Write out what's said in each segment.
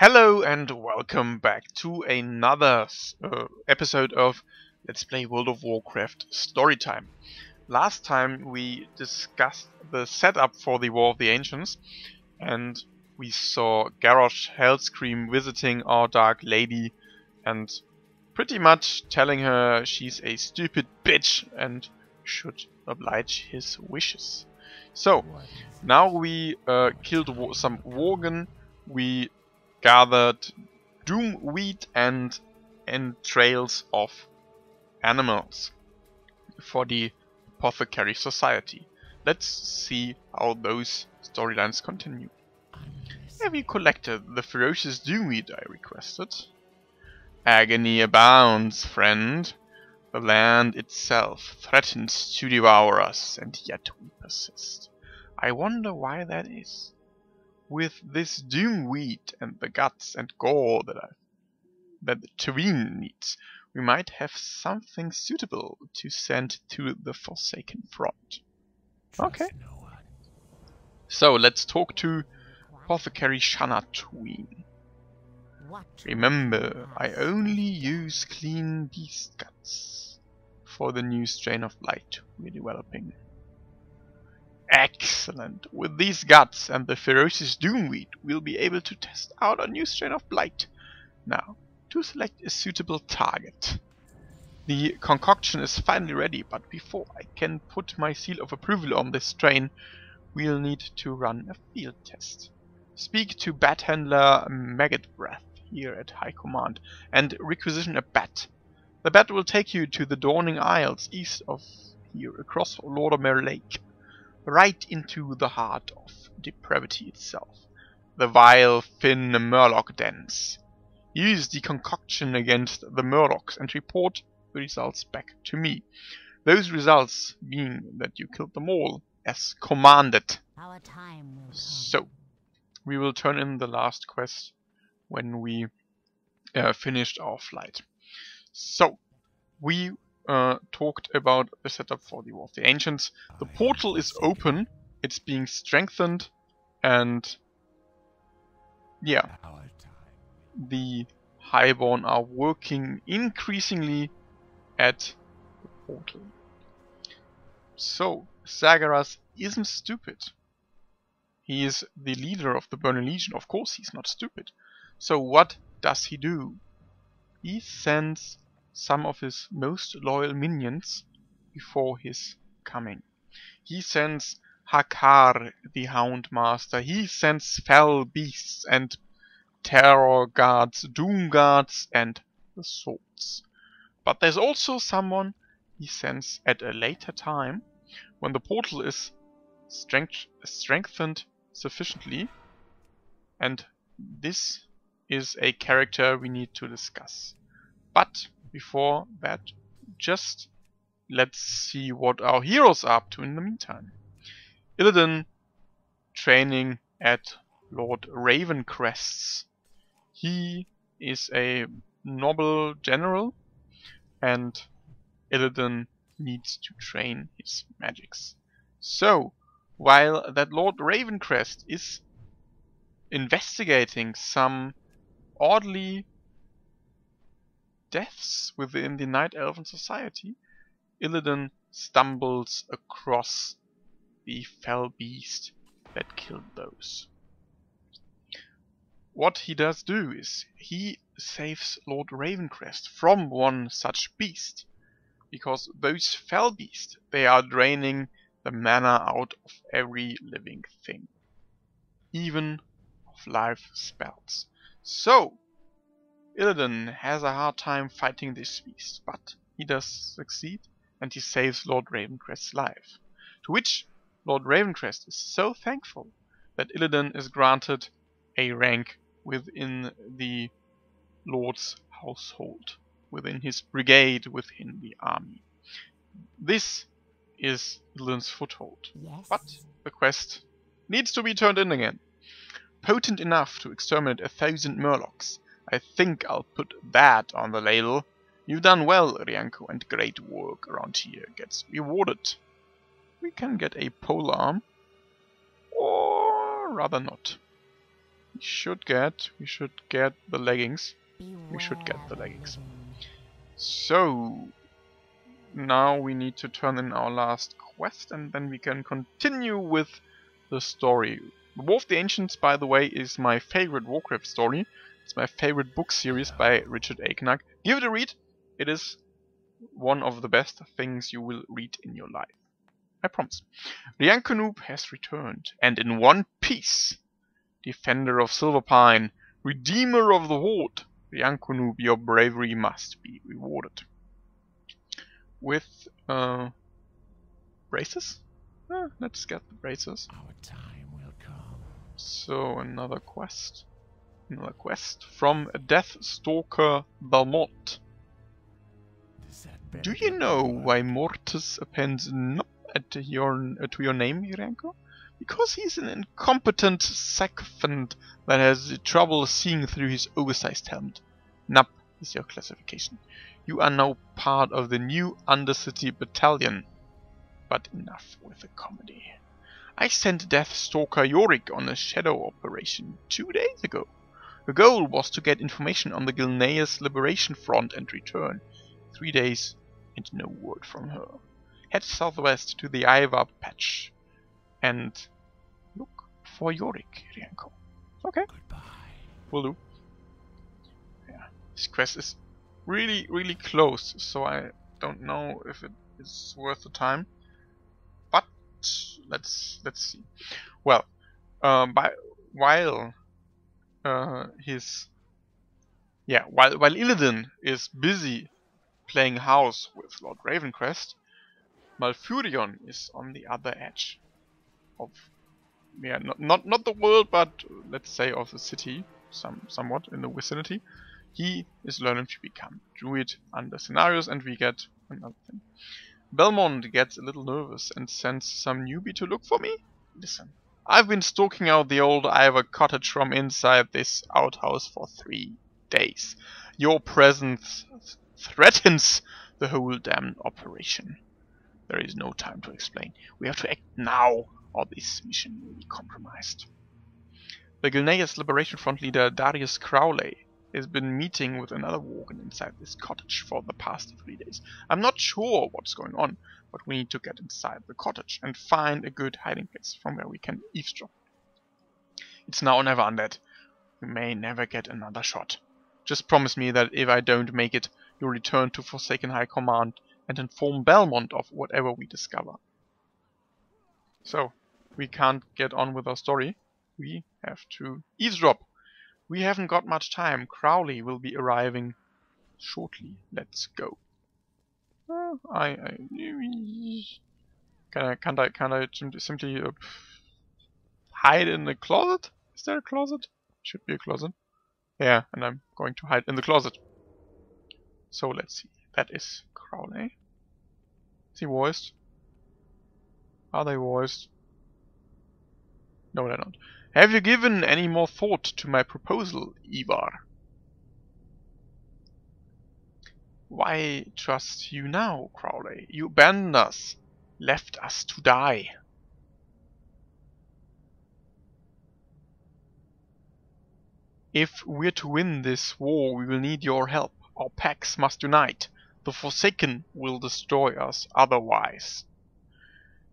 Hello and welcome back to another episode of Let's Play World of Warcraft Storytime. Last time we discussed the setup for the War of the Ancients, and we saw Garrosh Hellscream visiting our Dark Lady and pretty much telling her she's a stupid bitch and should oblige his wishes. So, now we killed some Worgen, we gathered doom wheat and entrails of animals for the Apothecary Society. Let's see how those storylines continue. Have you collected the ferocious doom wheat I requested? Agony abounds, friend. The land itself threatens to devour us, and yet we persist. I wonder why that is. With this doom wheat and the guts and gore that the terrain needs, we might have something suitable to send to the Forsaken Front. Okay. So let's talk to Apothecary Shanatween. Remember, I only use clean beast guts for the new strain of blight we're developing. Excellent! With these guts and the ferocious doomweed, we'll be able to test out a new strain of blight. Now, to select a suitable target. The concoction is finally ready, but before I can put my seal of approval on this strain, we'll need to run a field test. Speak to Bat Handler Maggot Breath here at High Command and requisition a bat. The bat will take you to the Dawning Isles east of here, across Lordamer Lake. Right into the heart of depravity itself, the vile Finn Murloc dens. Use the concoction against the Murlocs and report the results back to me. Those results being that you killed them all, as commanded. Our time will come. So, we will turn in the last quest when we finished our flight. So, we talked about the setup for the War of the Ancients. The portal is open, it's being strengthened, and yeah, the Highborn are working increasingly at the portal. So, Zagharas isn't stupid. He is the leader of the Burning Legion, of course he's not stupid. So what does he do? He sends some of his most loyal minions before his coming. He sends Hakar, the Hound Master. He sends Fell Beasts and Terror Guards, Doom Guards and the Swords. But there's also someone he sends at a later time when the portal is strengthened sufficiently, and this is a character we need to discuss. But before that, just let's see what our heroes are up to in the meantime. Illidan training at Lord Ravencrest's. He is a noble general, and Illidan needs to train his magics. So, while that Lord Ravencrest is investigating some oddly deaths within the Night Elven Society, Illidan stumbles across the fell beast that killed those. What he does do is he saves Lord Ravencrest from one such beast, because those fell beasts, they are draining the mana out of every living thing, even of life spells. So, Illidan has a hard time fighting this beast, but he does succeed, and he saves Lord Ravencrest's life. To which Lord Ravencrest is so thankful that Illidan is granted a rank within the Lord's household, within his brigade, within the army. This is Illidan's foothold, Yes. but the quest needs to be turned in again. Potent enough to exterminate 1,000 Murlocs. I think I'll put that on the label. You've done well, Rianko, and great work around here gets rewarded. We can get a polearm, or rather not. we should get the leggings. We should get the leggings. So now we need to turn in our last quest, and then we can continue with the story. War of the Ancients, by the way, is my favorite Warcraft story. It's my favorite book series by Richard Aikenach. Give it a read. It is one of the best things you will read in your life. I promise. Riankanoob has returned, and in one piece. Defender of Silverpine, Redeemer of the Horde. Riankanoob, your bravery must be rewarded. With braces? Let's get the braces. Our time will come. So another quest. Another quest from Deathstalker Belmont. Do you know why Mortis appends "nup" to your name, Irenko? Because he's an incompetent sycophant that has trouble seeing through his oversized helmet. Nup is your classification. You are now part of the new Undercity Battalion. But enough with the comedy. I sent Deathstalker Yorick on a shadow operation 2 days ago. The goal was to get information on the Gilneas Liberation Front and return. 3 days and no word from her. Head southwest to the Ivar patch and look for Yorick, Rianko. Okay. Goodbye. Will do. Yeah, this quest is really close, so I don't know if it is worth the time. But let's see. Well, while Illidan is busy playing house with Lord Ravencrest, Malfurion is on the other edge of not the world, but let's say of the city, somewhat in the vicinity. He is learning to become druid under scenarios, and we get another thing. Belmont gets a little nervous and sends some newbie to look for me. Listen, I've been stalking out the old Ivor cottage from inside this outhouse for 3 days. Your presence threatens the whole damn operation. There is no time to explain. We have to act now, or this mission will be compromised. The Gilneas Liberation Front leader Darius Crowley has been meeting with another Worgen inside this cottage for the past 3 days. I'm not sure what's going on, but we need to get inside the cottage and find a good hiding place from where we can eavesdrop. It's now or never, Undead. We may never get another shot. Just promise me that if I don't make it, you'll return to Forsaken High Command and inform Belmont of whatever we discover. So, we can't get on with our story. We have to eavesdrop. We haven't got much time. Crowley will be arriving shortly. Let's go. Can't I simply hide in the closet? Is there a closet? Should be a closet. Yeah, and I'm going to hide in the closet. So let's see. That is Crowley. Is he voiced? Are they voiced? No, they're not. Have you given any more thought to my proposal, Ivar? Why trust you now, Crowley? You abandoned us, left us to die. If we're to win this war, we will need your help. Our packs must unite. The Forsaken will destroy us otherwise.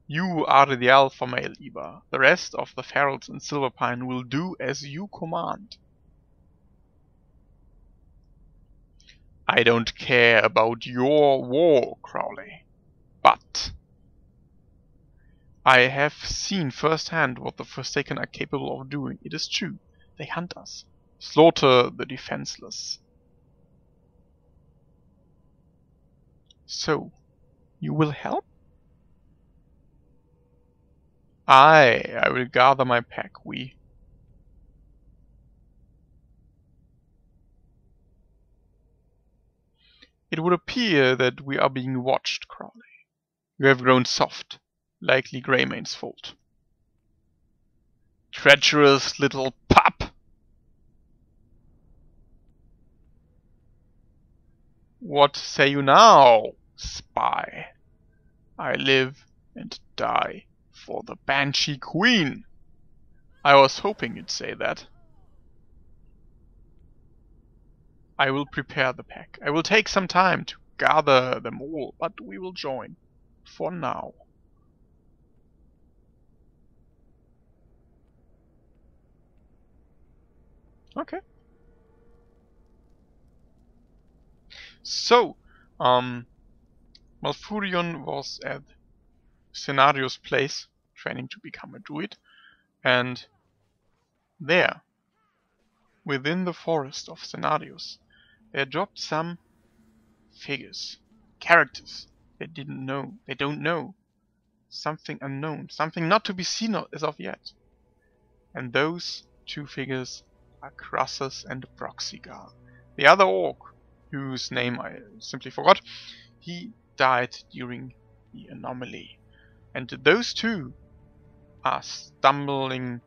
You are the alpha male, Ivar. The rest of the Ferals in Silverpine will do as you command. I don't care about your war, Crowley. But I have seen firsthand what the Forsaken are capable of doing. It is true. They hunt us. Slaughter the defenseless. So, you will help? I will gather my pack. It would appear that we are being watched, Crowley. You have grown soft, likely Greymane's fault. Treacherous little pup! What say you now, spy? I live and die for the Banshee Queen. I was hoping you'd say that. I will prepare the pack. I will take some time to gather them all, but we will join. For now. Okay. So, Malfurion was at Scenario's place, training to become a druid, and there, within the forest of Scenarios, they dropped some figures, characters they don't know, something unknown, something not to be seen as of yet. And those two figures are Crassus and Broxigar. The other orc, whose name I simply forgot, he died during the anomaly. And those two are stumbling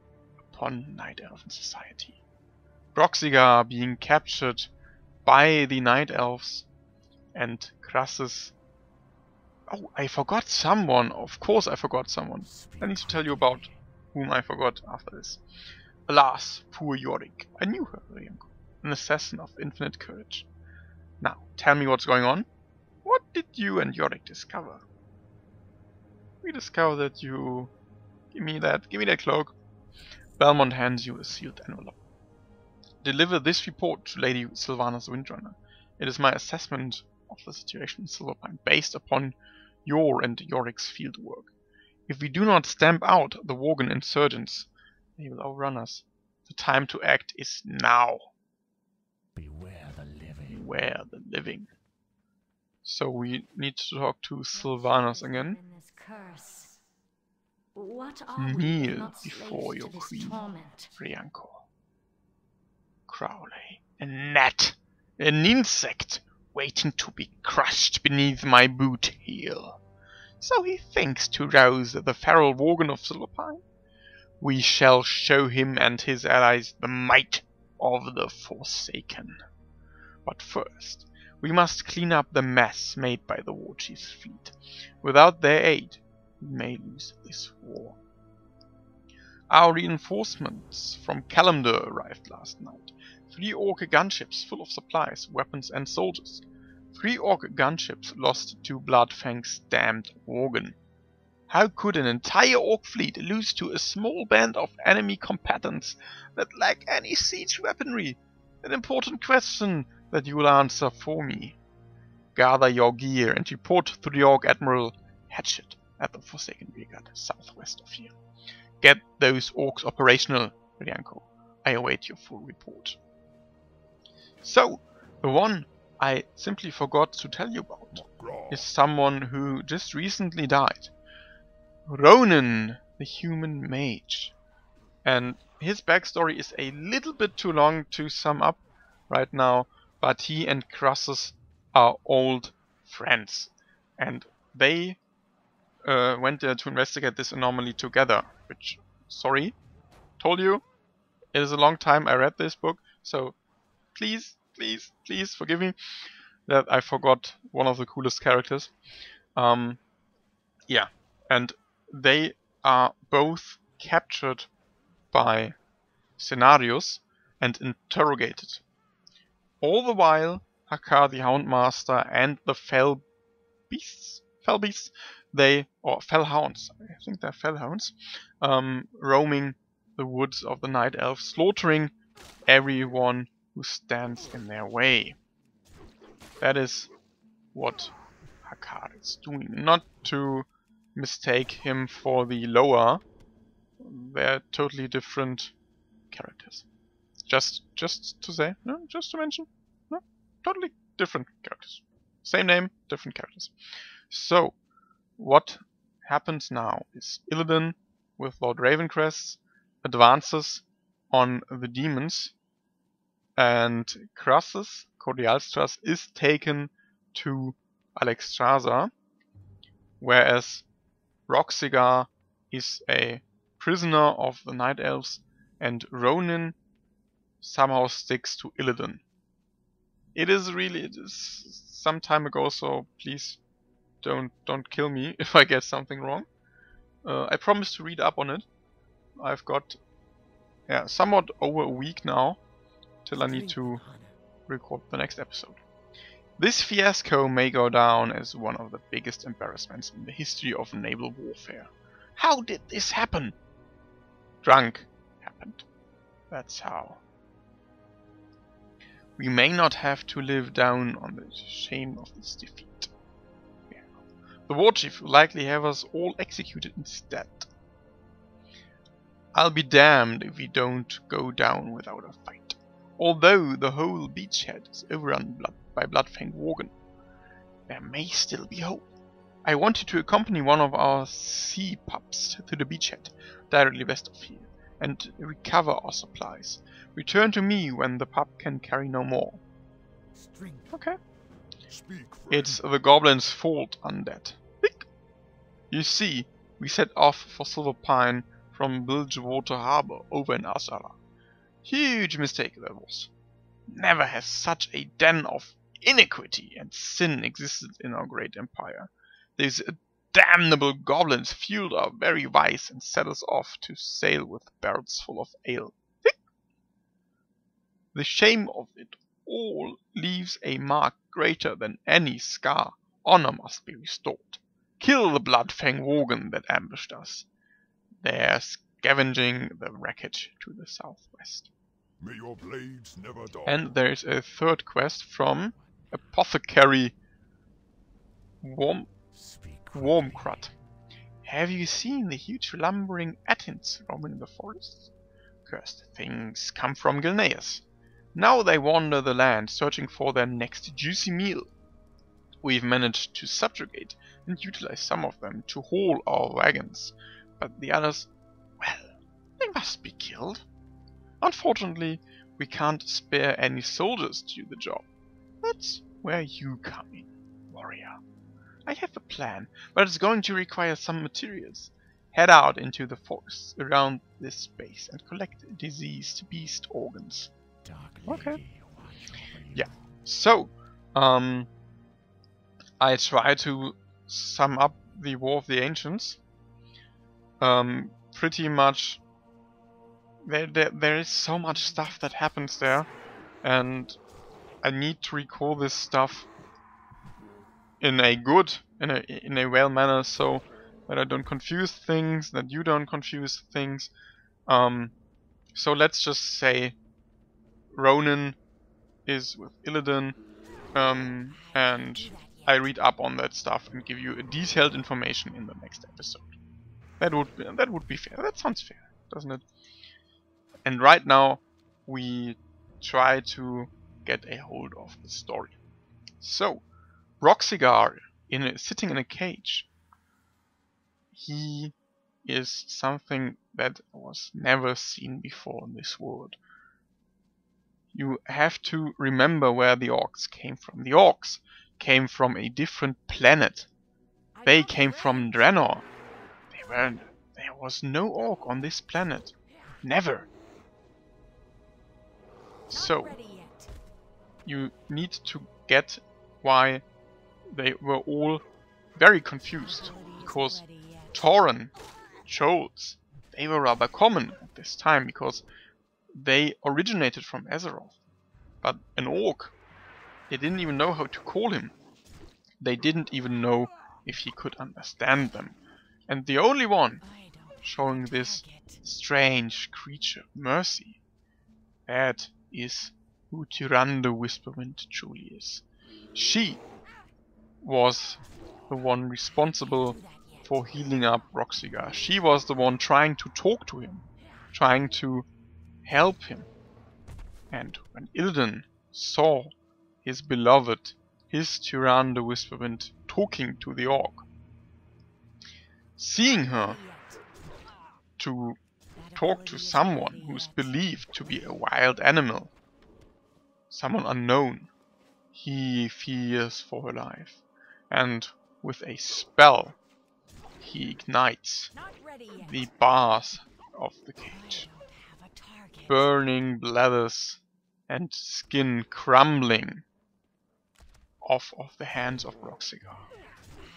upon Night Elven society. Broxigar being captured by the Night Elves, and Crassus... Oh, I forgot someone. Of course I forgot someone. I need to tell you about whom I forgot after this. Alas, poor Yorick. I knew her, Rianko. An assassin of infinite courage. Now, tell me what's going on. What did you and Yorick discover? We discovered that you... Give me that cloak. Belmont hands you a sealed envelope. Deliver this report to Lady Sylvanas Windrunner. It is my assessment of the situation in Silverpine, based upon your and Yorick's fieldwork. If we do not stamp out the Worgen insurgents, they will outrun us. The time to act is now. Beware the living. Beware the living. So we need to talk to Sylvanas again. Kneel before your queen, Rianko. Crowley. A gnat. An insect waiting to be crushed beneath my boot heel. So he thinks to rouse the feral Worgen of Silverpine? We shall show him and his allies the might of the Forsaken. But first, we must clean up the mess made by the Warchief's fleet. Without their aid, we may lose this war. Our reinforcements from Kalimdor arrived last night. 3 orc gunships full of supplies, weapons and soldiers. 3 orc gunships lost to Bloodfang's damned Worgen. How could an entire orc fleet lose to a small band of enemy combatants that lack any siege weaponry? An important question that you will answer for me. Gather your gear and report to the Orc Admiral Hatchet at the Forsaken Rearguard southwest of here. Get those orcs operational, Rianko. I await your full report. So, the one I simply forgot to tell you about is someone who just recently died. Ronan, the human mage. And his backstory is a little bit too long to sum up right now, but he and Crassus are old friends. And they went there to investigate this anomaly together. Which, sorry, told you, it is a long time I read this book, so please forgive me that I forgot one of the coolest characters. Yeah, and they are both captured by Scenarios and interrogated. All the while, Hakar the Houndmaster and the Fell Beasts, or Fellhounds, I think they're Fellhounds, roaming the woods of the Night Elves, slaughtering everyone who stands in their way. That is what Hakar is doing. Not to mistake him for the lower, they're totally different characters. Just to say, no, just to mention, no, totally different characters. Same name, different characters. So, what happens now is Illidan, with Lord Ravencrest, advances on the demons, and Crassus, Cordialstras, is taken to Alexstrasza, whereas Broxigar is a prisoner of the Night Elves, and Ronan somehow sticks to Illidan. It is some time ago, so please don't kill me if I get something wrong. I promise to read up on it. I've got somewhat over a week now till I need to record the next episode. This fiasco may go down as one of the biggest embarrassments in the history of naval warfare. How did this happen? Drunk happened. That's how. We may not have to live down on the shame of this defeat. Yeah. The war chief will likely have us all executed instead. I'll be damned if we don't go down without a fight. Although the whole beachhead is overrun by blood-fanged Worgen, there may still be hope. I wanted to accompany one of our sea pups to the beachhead, directly west of here, and recover our supplies. Return to me when the pup can carry no more. Okay. It's the goblin's fault, undead. You see, we set off for Silver Pine from Bilgewater Harbor over in Azara. Huge mistake that was. Never has such a den of iniquity and sin existed in our great empire. These damnable goblins fueled our very vice and set us off to sail with barrels full of ale. The shame of it all leaves a mark greater than any scar. Honor must be restored. Kill the blood-fang Worgen that ambushed us. They're scavenging the wreckage to the southwest. May your blades never dull. And there is a third quest from Apothecary Wormcrut. Have you seen the huge lumbering Attins roaming the forests? Cursed things come from Gilneas. Now they wander the land, searching for their next juicy meal. We've managed to subjugate and utilize some of them to haul our wagons, but the others, well, they must be killed. Unfortunately, we can't spare any soldiers to do the job. That's where you come in, warrior. I have a plan, but it's going to require some materials. Head out into the forests around this base and collect diseased beast organs. Okay. Yeah. So, I try to sum up the War of the Ancients. Pretty much, there is so much stuff that happens there, and I need to recall this stuff in a well manner, so that I don't confuse things, that you don't confuse things. So let's just say Ronan is with Illidan, and I read up on that stuff and give you a detailed information in the next episode. That would be fair. That sounds fair, doesn't it? And right now we try to get a hold of the story. So, Roxigar sitting in a cage. He is something that was never seen before in this world. You have to remember where the orcs came from. The orcs came from a different planet. They came from Draenor. There was no orc on this planet. Never. So, you need to get why they were all very confused. Because Tauren, Trolls, they were rather common at this time because they originated from Azeroth. But an orc, they didn't even know how to call him. They didn't even know if he could understand them. And the only one showing this strange creature mercy, that is who Tyrande Whisperwind truly is. She was the one responsible for healing up Roxigar. She was the one trying to talk to him, trying to help him. And when Illidan saw his beloved, his Tyrande Whisperwind, talking to the orc, seeing her to talk to someone who's believed to be a wild animal, someone unknown, he fears for her life. And with a spell, he ignites the bars of the cage. Burning bladders and skin crumbling off of the hands of Roxigar.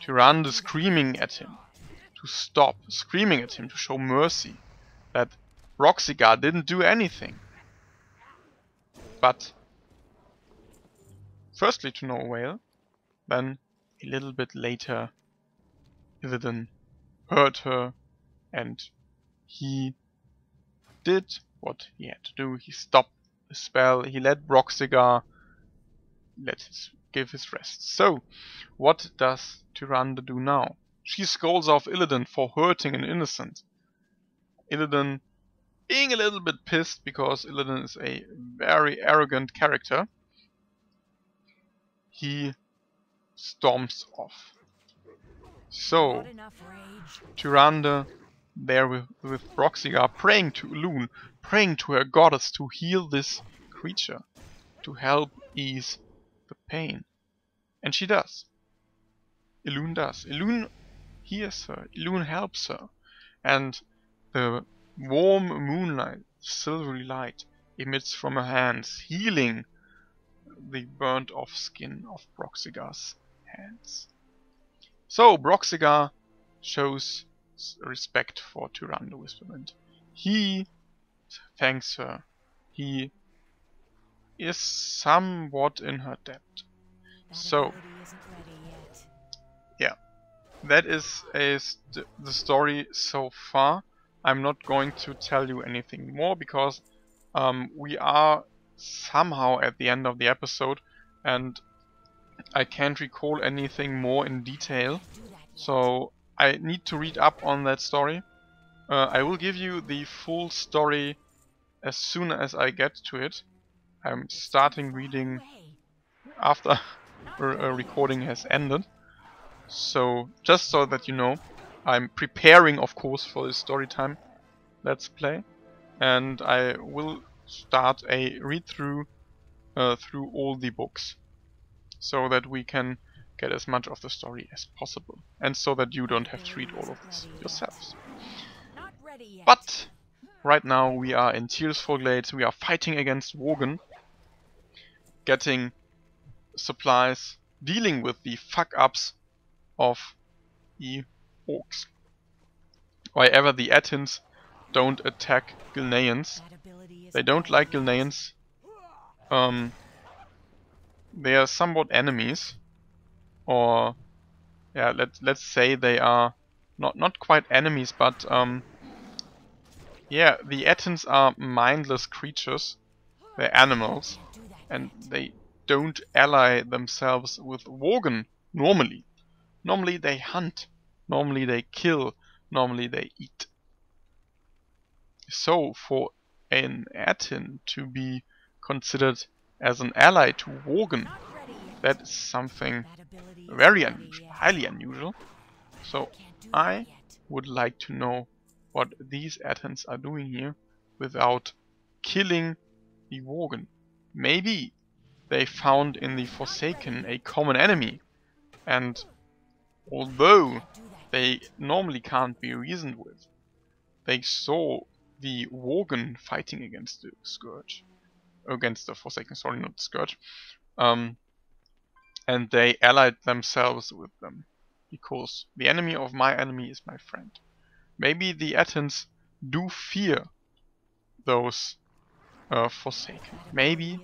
Tyrande screaming at him to stop, screaming at him to show mercy, that Roxigar didn't do anything. But firstly to no avail. Then a little bit later, Illidan heard her, and he did what he had to do. He stopped the spell. He let Broxigar give his rest. So, what does Tyrande do now? She scolds off Illidan for hurting an innocent. Illidan being a little bit pissed because Illidan is a very arrogant character, he storms off. So, Tyrande there with Broxigar praying to Elune, praying to her goddess to heal this creature, to help ease the pain. And she does. Elune does. Elune hears her. Elune helps her. And the warm moonlight, silvery light, emits from her hands, healing the burnt off skin of Broxigar's hands. So Broxigar shows respect for Tyrande Whisperwind. He thanks her. He is somewhat in her debt. So, yeah, that is the story so far. I'm not going to tell you anything more because we are somehow at the end of the episode and I can't recall anything more in detail. So I need to read up on that story. I will give you the full story as soon as I get to it. I'm starting reading after a recording has ended. So just so that you know, I'm preparing of course for this Storytime Let's Play. And I will start a read through through all the books. So that we can get as much of the story as possible. And so that you don't have to read all of this yourselves. But right now we are in Tearsfall Glades, we are fighting against Worgen, getting supplies, dealing with the fuck-ups of the orcs. However, the Attins don't attack Gilneans. They don't like Gilneans. They are somewhat enemies. Or yeah, let's say they are not quite enemies, but yeah, the Attins are mindless creatures. They're animals, and they don't ally themselves with Worgen normally. Normally they hunt, normally they kill, normally they eat. So for an Attin to be considered as an ally to Worgen, that is something very unusual, highly unusual. So I would like to know what these Attins are doing here without killing the Worgen. Maybe they found in the Forsaken a common enemy, and although they normally can't be reasoned with, they saw the Worgen fighting against the Scourge, against the Forsaken, sorry, not the Scourge, and they allied themselves with them, because the enemy of my enemy is my friend. Maybe the Attins do fear those Forsaken. Maybe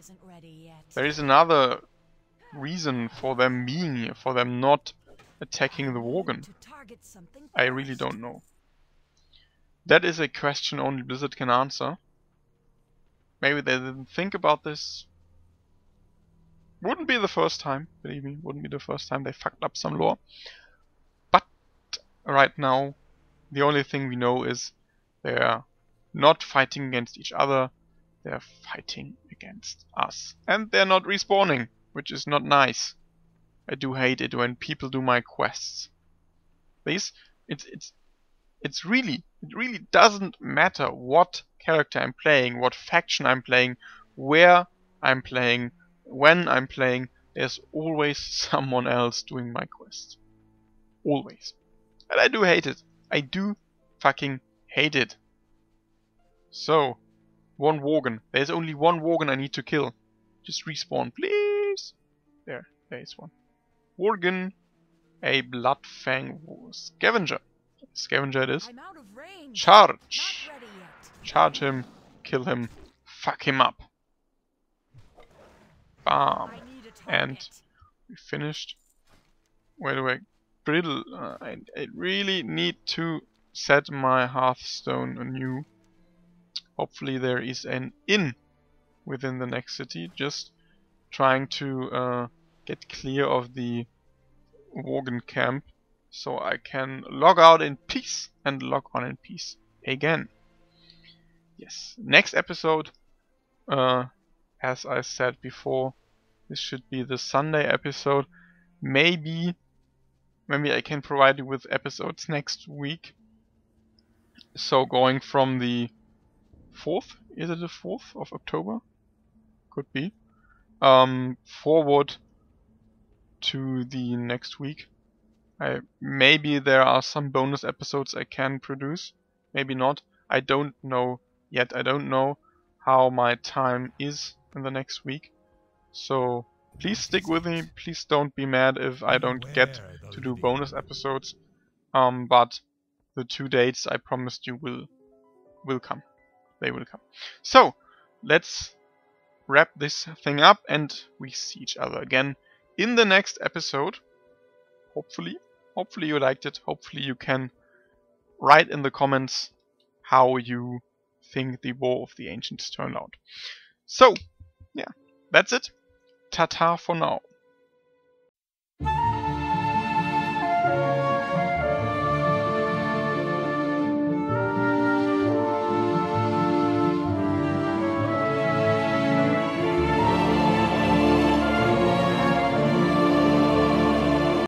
there is another reason for them being here, for them not attacking the Worgen. I really don't know. That is a question only Blizzard can answer. Maybe they didn't think about this. Wouldn't be the first time, believe me, wouldn't be the first time they fucked up some lore. But right now, the only thing we know is they're not fighting against each other, they're fighting against us. And they're not respawning, which is not nice. I do hate it when people do my quests. It really doesn't matter what character I'm playing, what faction I'm playing, where I'm playing, when I'm playing, there's always someone else doing my quest. Always. And I do hate it. I do fucking hate it. So, one Worgen. There's only one Worgen I need to kill. Just respawn, please. There is one. Worgen, a Bloodfang Scavenger. Scavenger it is. Charge! Charge him, kill him, fuck him up. Bam. and we finished. Where do I brittle? I really need to set my Hearthstone anew. Hopefully there is an inn within the next city. Just trying to get clear of the Worgen camp so I can log out in peace and log on in peace again. Yes, next episode, as I said before, this should be the Sunday episode. Maybe I can provide you with episodes next week. So going from the 4th, is it the 4th of October? Could be. Forward to the next week. Maybe there are some bonus episodes I can produce. Maybe not. I don't know yet. I don't know how my time is in the next week. So please stick with me. Please don't be mad if I don't get to do bonus episodes. But the 2 dates I promised you will come. They will come. So let's wrap this thing up and we see each other again in the next episode. Hopefully you liked it. Hopefully you can write in the comments how you think the War of the Ancients turned out. So yeah, that's it. Ta-ta for now.